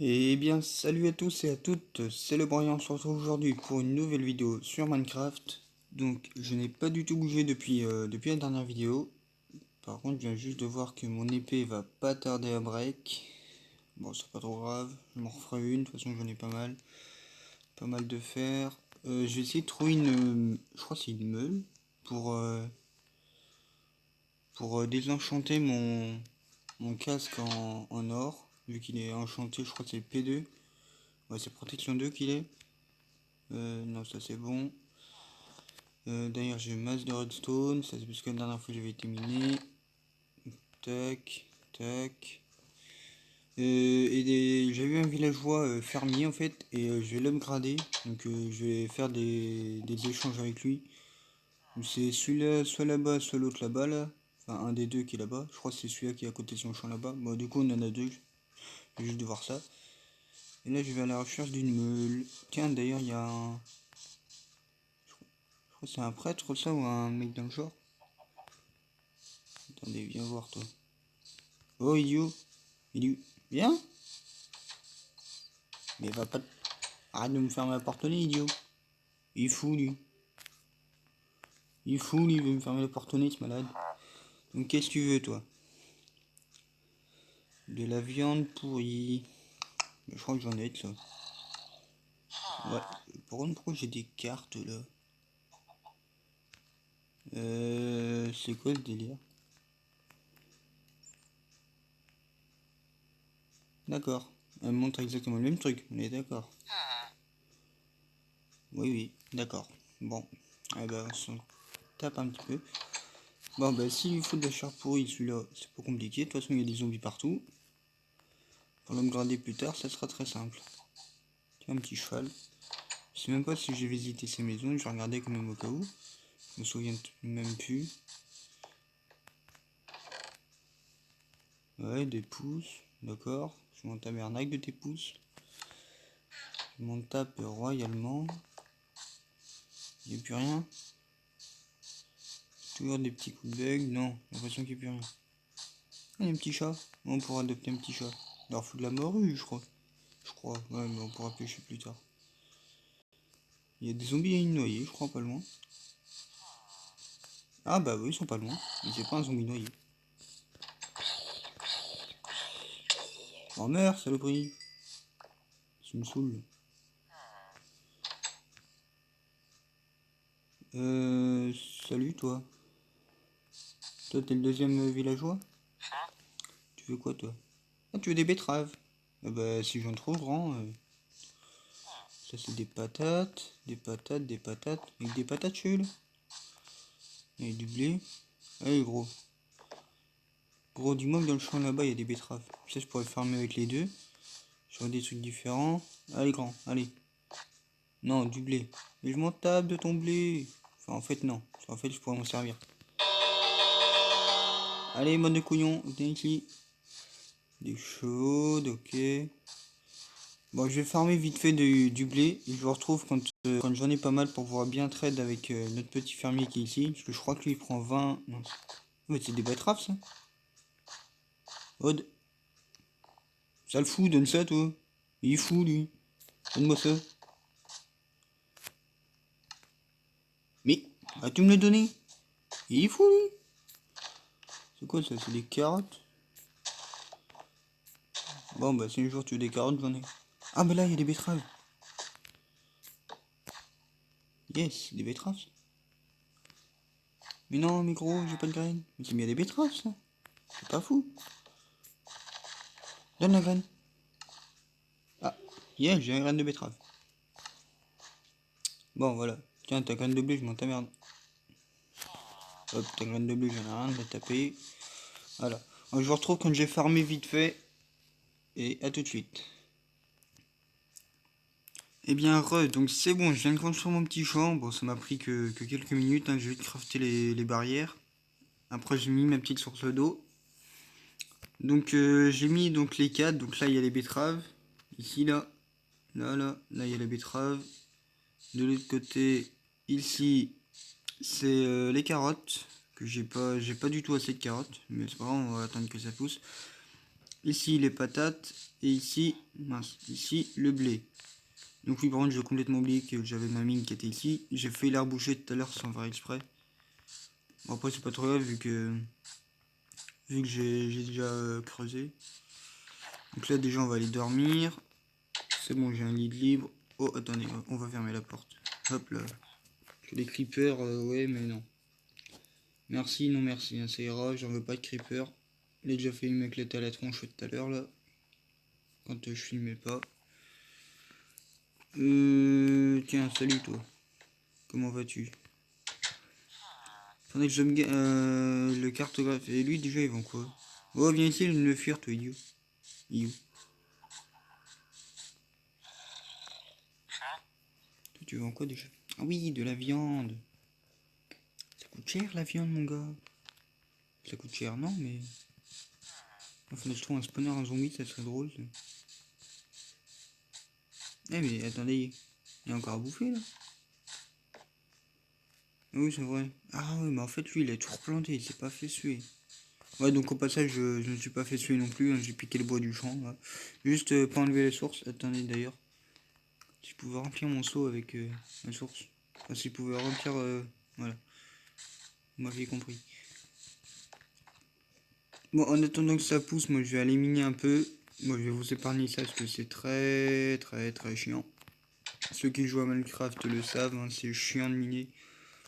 Eh bien, salut à tous et à toutes, c'est le Brian, on se retrouve aujourd'hui pour une nouvelle vidéo sur Minecraft. Donc, je n'ai pas du tout bougé depuis la dernière vidéo. Par contre, je viens juste de voir que mon épée va pas tarder à break. Bon, c'est pas trop grave, je m'en referai une, de toute façon j'en ai pas mal de fer. Je vais essayer de trouver je crois que c'est une meule, pour, euh, pour désenchanter mon casque en or, vu qu'il est enchanté, je crois que c'est P2. Ouais, c'est protection 2 qu'il est. Non, ça c'est bon. D'ailleurs, j'ai une masse de redstone. Ça c'est parce que la dernière fois j'avais été miné. Tac, tac. J'ai eu un villageois fermier en fait. Et je vais l'upgrader. Donc je vais faire des échanges avec lui. C'est celui-là, soit là-bas, soit l'autre là-bas là. Enfin, un des deux qui est là-bas. Je crois que c'est celui-là qui est à côté de son champ là-bas. Bon, du coup, on en a deux. Je vais juste de voir ça. Et là, je vais à la recherche d'une meule. Tiens, d'ailleurs, il y a un. Je crois que c'est un prêtre, ça, ou un mec dans le genre. Attendez, viens voir, toi. Oh, idiot. Idiot. Viens. Mais va pas. Arrête de me fermer la porte au nez, idiot. Il est fou, lui. Il est fou, lui, il veut me fermer la porte au nez, ce malade. Donc, qu'est-ce que tu veux, toi? De la viande pourrie. Mais je crois que j'en ai, ça. Ouais. Pourquoi j'ai des cartes, là? C'est quoi le délire? D'accord. Elle me montre exactement le même truc, on est d'accord. Oui, oui, d'accord. Bon. Eh ben, on s'en tape un petit peu. Bon, bah, s'il lui faut de la chair pourrie, celui-là, c'est pas compliqué. De toute façon, il y a des zombies partout. Pour l'upgrader plus tard, ça sera très simple. Tiens, un petit cheval. Je sais même pas si j'ai visité ces maisons, je vais regarder quand même au cas où. Je me souviens même plus. Ouais, des pouces, d'accord. Je m'en tabernacle de tes pouces. Je m'en tape royalement. Il n'y a plus rien. Toujours des petits coups de bug. Non, j'ai l'impression qu'il n'y a plus rien. Ah, il y a un petit chat. On pourra adopter un petit chat. Il leur fout de la morue, je crois. Je crois, ouais, mais on pourra pêcher plus tard. Il y a des zombies à une noyée, je crois, pas loin. Ah bah oui, ils sont pas loin. Mais c'est pas un zombie noyé. Oh merde, saloperie. Ça me saoule. Salut toi. Toi t'es le deuxième villageois? Tu veux quoi toi? Ah tu veux des betteraves? Ah bah si j'en trouve grand. Ça c'est des patates, des patates, des patates. Avec des patates chez là. Et du blé. Allez gros. Gros dis-moi que dans le champ là-bas il y a des betteraves. Ça je pourrais farmer avec les deux. J'aurais des trucs différents. Allez grand, allez. Non, du blé. Mais je m'en tape de ton blé. Enfin en fait non. En fait je pourrais m'en servir. Allez mode de couillon, viens ici. Des chaudes, ok. Bon, je vais farmer vite fait du blé et je vous retrouve quand j'en ai pas mal pour pouvoir bien trade avec notre petit fermier qui est ici. Parce que je crois que lui il prend 20. Non, mais c'est des betteraves ça. Odd, ça le fout, donne ça toi. Il est fou lui. Donne-moi ça. Mais, vas-tu me le donner? Il est fou lui. C'est quoi ça? C'est des carottes? Bon, bah si un jour tu veux des carottes, j'en ai. Ah, bah là il y a des betteraves. Yes, des betteraves. Mais non, mais gros, j'ai pas de graines. Mais c'est bien des betteraves ça. C'est pas fou. Donne la graine. Ah, yeah, j'ai une graine de betterave. Bon, voilà. Tiens, ta graine de blé, je m'en t'emmerde. Hop, ta graine de blé, j'en ai rien de la taper. Voilà. Donc, je vous retrouve quand j'ai farmé vite fait. Et à tout de suite. Eh bien, donc c'est bon, je viens de construire mon petit champ. Bon, ça m'a pris que quelques minutes. Hein, je vais crafter les barrières. Après, j'ai mis ma petite source d'eau. Donc, j'ai mis donc les cadres. Donc là, il y a les betteraves. Ici, là. Là, il y a les betteraves. De l'autre côté, ici, c'est les carottes. Que j'ai pas du tout assez de carottes. Mais c'est pas grave, on va attendre que ça pousse. Ici les patates. Et ici, mince, ici le blé. Donc oui, par contre, j'ai complètement oublié que j'avais ma mine qui était ici. J'ai fait l'air boucher tout à l'heure sans faire exprès. Bon, après, c'est pas trop grave vu que j'ai déjà creusé. Donc là, déjà, on va aller dormir. C'est bon, j'ai un lit de libre. Oh, attendez, on va fermer la porte. Hop là. J'ai des creepers, ouais, mais non. Merci, non merci, hein, ça ira, j'en veux pas de creeper. Il a déjà fait m'éclater à la tronche tout à l'heure, là. Quand je filmais pas. Tiens, salut toi. Comment vas-tu? Faudrait que je me le cartographe. Et lui, déjà, il vend quoi? Oh, viens ici, il me fuir, toi, idiot. Idiot. Toi, tu vends quoi déjà? Ah oui, de la viande. Ça coûte cher, la viande, mon gars. Ça coûte cher, non, mais... Enfin, je trouve un spawner, un zombie, ça serait drôle. Ça. Eh, mais attendez, il y a encore à bouffer, là? Oui, c'est vrai. Ah oui, mais en fait, lui, il a tout replanté, il s'est pas fait suer. Ouais, donc au passage, je ne suis pas fait suer non plus, hein, j'ai piqué le bois du champ, là. Juste pas enlever les sources. Attendez, d'ailleurs, si je pouvais remplir mon seau avec la source. Enfin, si je pouvais remplir... voilà, vous m'aviez compris. Bon, en attendant que ça pousse, moi, je vais aller miner un peu. Moi, je vais vous épargner ça, parce que c'est très chiant. Ceux qui jouent à Minecraft le savent, hein, c'est chiant de miner.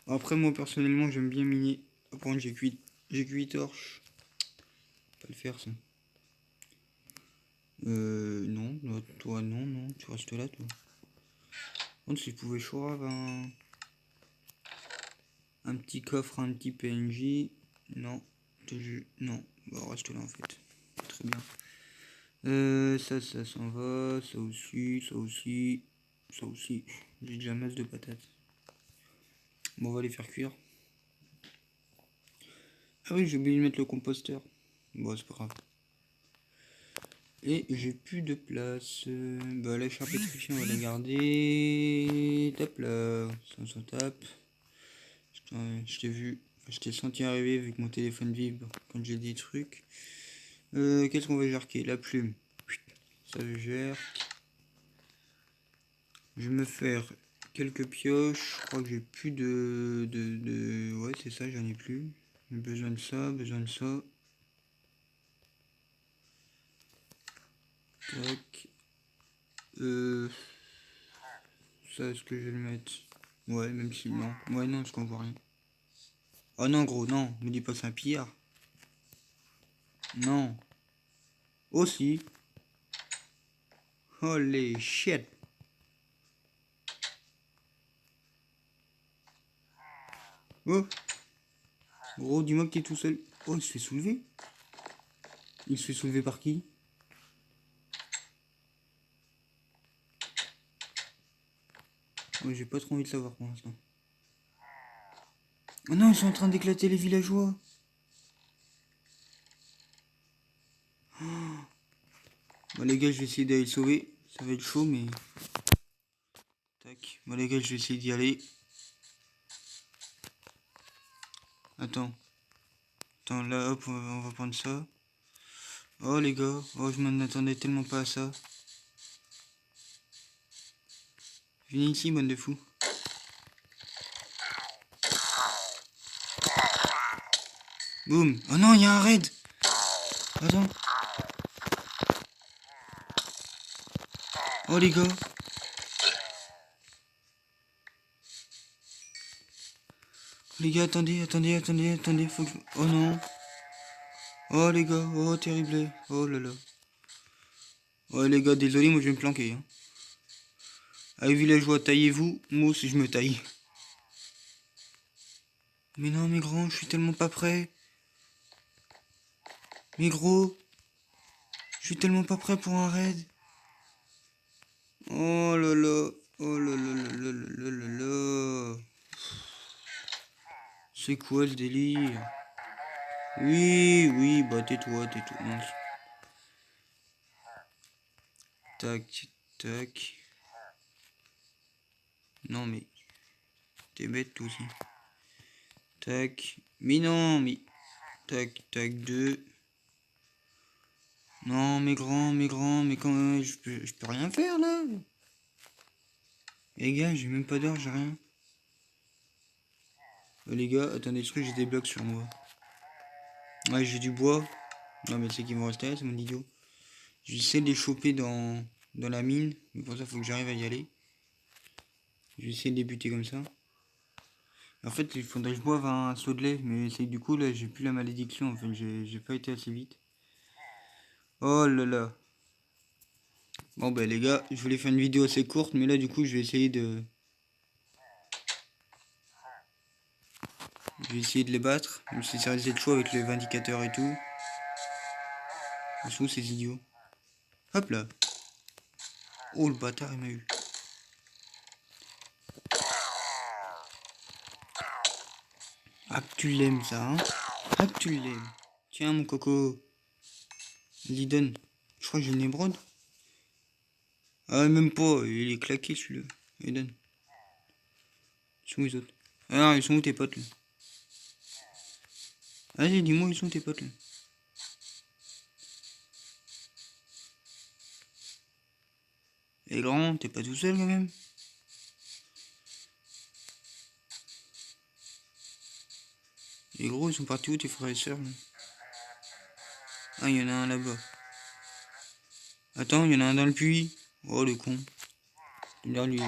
Après, moi, personnellement, j'aime bien miner. Par contre, j'ai cuit torches. Pas le faire, ça. Non, toi, non, tu restes là, toi. Par contre, si je pouvais choisir un petit coffre, un petit PNJ. Non, non, bon, reste là, en fait. Très bien. Ça s'en va, ça aussi, ça aussi, ça aussi. J'ai déjà masse de patates. Bon, on va les faire cuire. Ah oui, j'ai oublié de mettre le composteur. Bon, c'est pas grave. Et j'ai plus de place. Bah, la chair pétrifiée, on va la garder. Tape là, ça tape. Je t'ai vu, enfin, je t'ai senti arriver vu que mon téléphone vibre quand j'ai des trucs. Qu'est-ce qu'on va jarquer? La plume. Ça je gère. Je vais me faire quelques pioches. Je crois que j'ai plus ouais, c'est ça, j'en ai plus. J'ai besoin de ça, besoin de ça. Tac. Ça, est-ce que je vais le mettre? Ouais, même si non. Ouais, non, parce qu'on voit rien. Oh non, gros, non. Me dis pas que c'est un pillard. Non. Aussi. Holy shit. Oh. Gros, dis-moi que t'es tout seul. Oh, il se fait soulever. Il se fait soulever par qui? Ouais, j'ai pas trop envie de savoir pour l'instant. Oh non, ils sont en train d'éclater les villageois. Bon les gars, je vais essayer d'aller le sauver. Ça va être chaud, mais... Tac. Bon les gars, je vais essayer d'y aller. Attends. Attends, là, hop, on va prendre ça. Oh les gars, oh je m'en attendais tellement pas à ça. Venez ici, bande de fous. Boum. Oh non, il y a un raid. Attends. Oh les gars. Les gars, attendez. Faut que je... Oh non. Oh les gars, oh terrible. Oh là là. Oh les gars, désolé, moi je vais me planquer. Hein. Allez villageois, taillez-vous. Moi aussi je me taille. Mais non, mais grand, je suis tellement pas prêt. Mais gros, je suis tellement pas prêt pour un raid. Oh là là. Oh là là là là là là là. C'est quoi ce délire? Oui, bah tais-toi. Mince. Tac, tac. Non mais, t'es bête toi aussi. Tac. Mais non, mais... Tac, tac, 2. Non, mais quand je peux rien faire là. Les gars, j'ai même pas d'or, j'ai rien. Les gars, attendez, est-ce que j'ai des blocs sur moi? Ouais, j'ai du bois. Non, mais c'est qu'ils vont rester là, c'est mon idiot. J'essaie de les choper dans la mine, mais pour ça, faut que j'arrive à y aller. Je vais essayer de les buter comme ça. En fait, il faudrait que je boive un seau de lait, mais c'est du coup, là, j'ai plus la malédiction, en fait, j'ai pas été assez vite. Oh là là. Bon, bah, les gars, je voulais faire une vidéo assez courte, mais là, du coup, je vais essayer de... Je vais essayer de les battre, même si ça risque d'être chaud avec les vindicateurs et tout. Ils sont où ces idiots? Hop là. Oh, le bâtard, il m'a eu. Ah, que tu l'aimes, ça, hein? Ah, que tu l'aimes. Tiens, mon coco. Liden. Je crois que j'ai une émeraude. Ah, même pas. Il est claqué, celui-là. Liden. Ils sont où les autres? Ah, non, ils sont où tes potes, là? Vas-y, dis-moi, ils sont où tes potes, là? Les grands, t'es pas tout seul, quand même? Les gros, ils sont partis où, tes frères et sœurs, là? Ah, il y en a un là-bas. Attends, il y en a un dans le puits. Oh, le con. Là, lui.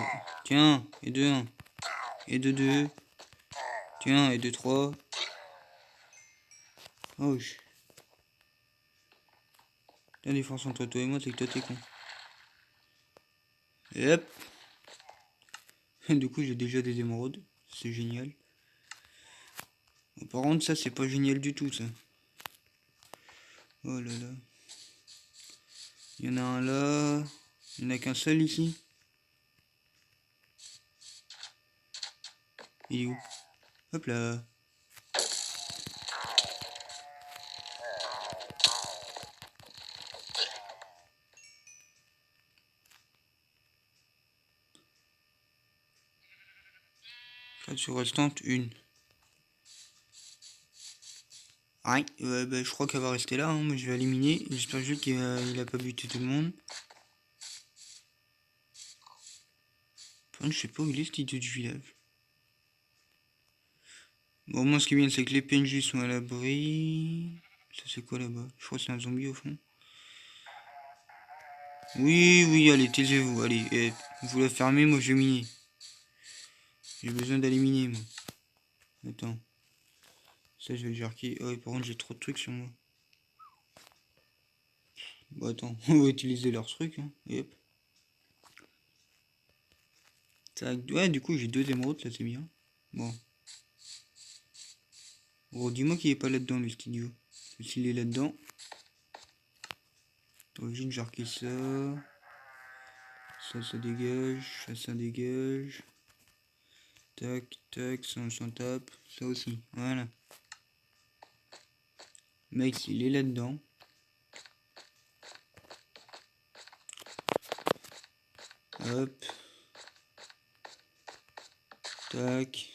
Tiens, et deux, un. Et deux, deux. Tiens, et deux, trois. Oh, la différence entre toi et moi, c'est que toi, t'es con. Et hop. Du coup, j'ai déjà des émeraudes. C'est génial. Par contre, ça, c'est pas génial du tout, ça. Oh là là. Il y en a un là. Il n'y en a qu'un seul ici. Il est où? Hop là. Créature restante, une. Ouais, bah, je crois qu'elle va rester là. Hein. Moi, je vais éliminer. J'espère juste qu'il a pas buté tout le monde. Par contre, je sais pas où il est, cet idiot du village. Bon, moi, ce qui est bien, c'est que les PNJ sont à l'abri. Ça, c'est quoi là-bas? Je crois que c'est un zombie au fond. Oui, oui, allez, taisez-vous. Allez, vous la fermez, moi, je vais miner. J'ai besoin d'aller miner, moi. Attends. Ça, je vais le jerker. Oh, par contre, j'ai trop de trucs sur moi. Bon, attends, on va utiliser leurs trucs. Hein. Et hop. Tac. Ouais, du coup, j'ai deux émeraudes, là, c'est bien. Bon. Bon, dis-moi qu'il est pas là-dedans, le studio. S'il est là-dedans. D'origine, jerker ça. Ça dégage. Ça dégage. Tac, tac, ça on s'en tape. Ça aussi, voilà. Mec, il est là-dedans. Hop. Tac.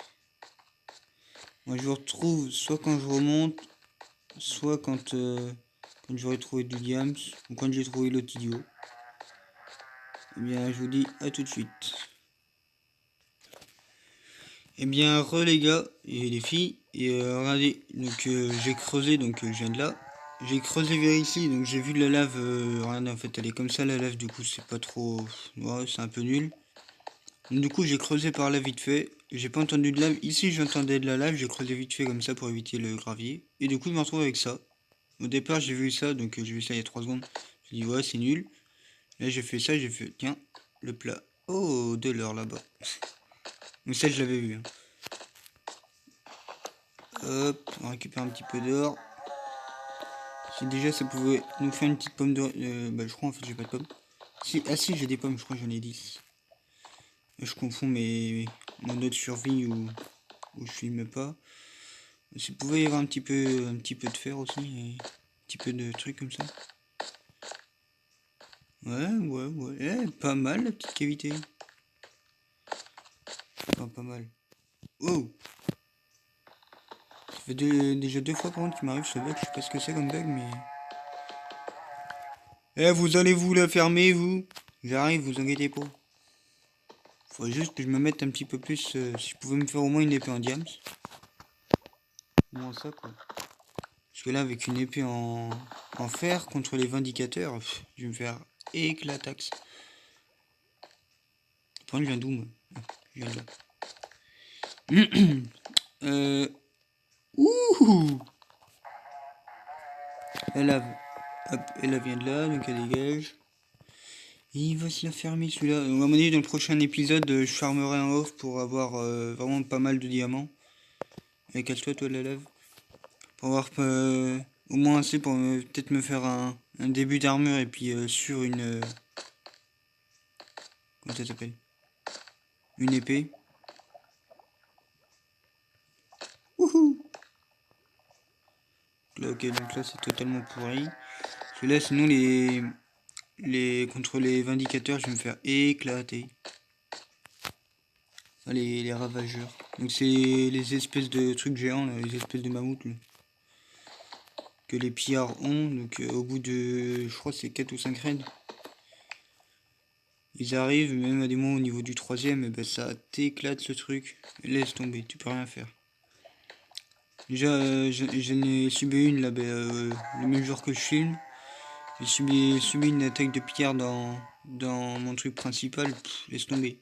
Moi, je vous retrouve soit quand je remonte, soit quand j'aurai trouvé du diams, ou quand j'ai trouvé l'autre idiot. Eh bien, je vous dis à tout de suite. Eh bien, les gars et les filles, et regardez, donc j'ai creusé, donc je viens de là. J'ai creusé vers ici, donc j'ai vu de la lave, regardez, en fait, elle est comme ça, la lave, du coup, c'est pas trop... Ouais, c'est un peu nul. Donc, du coup, j'ai creusé par là vite fait, j'ai pas entendu de lave. Ici, j'entendais de la lave, j'ai creusé vite fait comme ça pour éviter le gravier. Et du coup, je me retrouve avec ça. Au départ, j'ai vu ça, donc j'ai vu ça il y a 3 secondes. J'ai dit, ouais, c'est nul. Là, j'ai fait ça, j'ai fait, tiens, le plat. Oh, de l'or là-bas. Mais ça, je l'avais vu. Hein. Hop, on récupère un petit peu d'or. Si déjà ça pouvait nous faire une petite pomme de... bah, je crois en fait j'ai pas de pommes. Si, ah si, j'ai des pommes, je crois que j'en ai 10. Je confonds mon autre survie où je filme pas. S'il pouvait y avoir un petit peu de fer aussi, et un petit peu de trucs comme ça. Ouais, pas mal la petite cavité. Enfin, pas mal. Oh, ça fait déjà 2 fois par contre qu'il m'arrive ce bug, je sais pas ce que c'est comme bug mais... Eh, vous allez vous la fermer, vous? J'arrive, vous inquiétez pas. Faut juste que je me mette un petit peu plus. Si je pouvais me faire au moins une épée en diams. Au moins ça, quoi. Parce que là, avec une épée en fer contre les vindicateurs, je vais me faire éclatax. Par contre, je viens d'où, moi? Je viens de là. Ouh! Elle vient de là, donc elle dégage. Et il va se la fermer celui-là. À mon avis, dans le prochain épisode, je farmerai un off pour avoir vraiment pas mal de diamants. Et cache-toi, toi, la lave. Pour avoir au moins assez pour peut-être me faire un début d'armure et puis sur une... comment ça s'appelle? Une épée. Wouhou! Là, ok, donc là c'est totalement pourri. Parce que là, sinon, contre les vindicateurs, je vais me faire éclater. Enfin, les ravageurs. Donc c'est les espèces de trucs géants, là, les espèces de mammouths. Là, que les pillards ont. Donc au bout de, je crois c'est 4 ou 5 raids. Ils arrivent, même à des moments au niveau du troisième, et ben ça t'éclate ce truc. Laisse tomber, tu peux rien faire. Déjà, j'en ai subi une là, le même jour que je filme. J'ai subi une attaque de pillard dans mon truc principal. Pff, laisse tomber.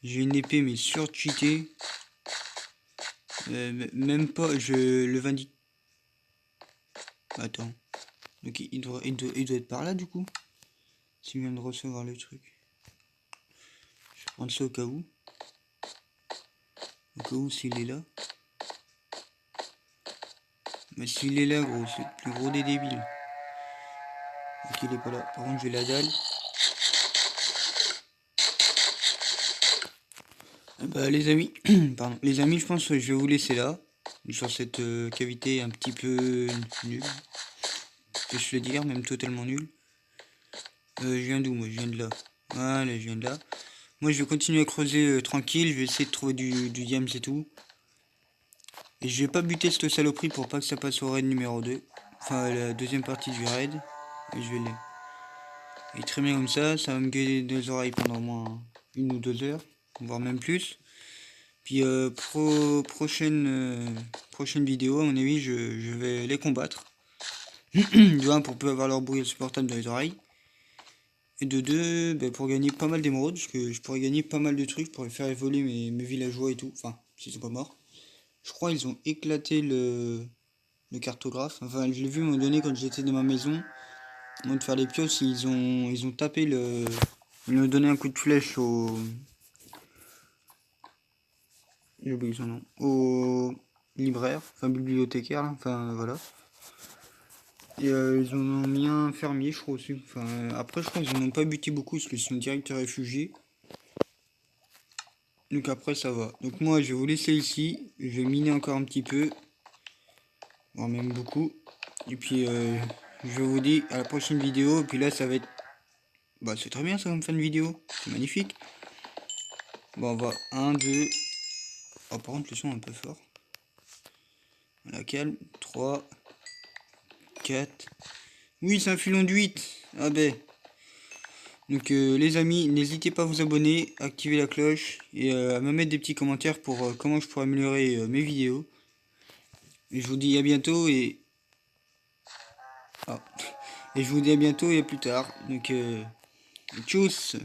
J'ai une épée, mais sur-cheatée. Même pas, le vindique. Attends. Donc il doit être par là du coup. S'il vient de recevoir le truc. Je vais prendre ça au cas où. Au cas où s'il est là. Mais s'il est là, gros, c'est le plus gros des débiles. Ok, il est pas là. Par contre, j'ai la dalle. Ah bah, les amis, pardon. Les amis, je pense que je vais vous laisser là. Sur cette cavité un petit peu nulle. Peux-je le dire, même totalement nulle. Je viens d'où, moi? Je viens de là. Voilà, je viens de là. Moi, je vais continuer à creuser tranquille. Je vais essayer de trouver du diams et tout. Et je vais pas buter cette saloperie pour pas que ça passe au raid numéro 2. Enfin, la deuxième partie du raid. Et je vais les... Et très bien comme ça va me guider des oreilles pendant au moins 1 ou 2 heures, voire même plus. Puis prochaine vidéo, à mon avis, je vais les combattre. De 1 pour peu avoir leur bruit insupportable dans les oreilles. Et de 2, pour gagner pas mal d'émeraudes, parce que je pourrais gagner pas mal de trucs, pour faire évoluer mes villageois et tout. Enfin, s'ils sont pas morts. Je crois qu'ils ont éclaté le cartographe. Enfin, je l'ai vu à un moment donné quand j'étais dans ma maison. Au moment de faire les pioches, ils ont tapé le... Ils m'ont donné un coup de flèche au... J'ai oublié son nom. Au libraire, enfin bibliothécaire, là. Enfin voilà. Et ils en ont mis un fermier, je crois aussi. Enfin, après, je crois qu'ils n'en ont pas buté beaucoup parce qu'ils sont direct réfugiés. Donc après, ça va. Donc moi, je vais vous laisser ici. Je vais miner encore un petit peu. Voire même beaucoup. Et puis, je vous dis à la prochaine vidéo. Et puis là, ça va être... Bah, c'est très bien ça comme fin de vidéo. C'est magnifique. Bon, on va 1, 2... Oh, par contre, le son est un peu fort. Voilà, calme. 3, 4... Oui, c'est un filon de 8. Ah ben... Donc les amis, n'hésitez pas à vous abonner, à activer la cloche et à me mettre des petits commentaires pour comment je pourrais améliorer mes vidéos. Et je vous dis à bientôt et... Ah. Et je vous dis à bientôt et à plus tard. Donc tchuss.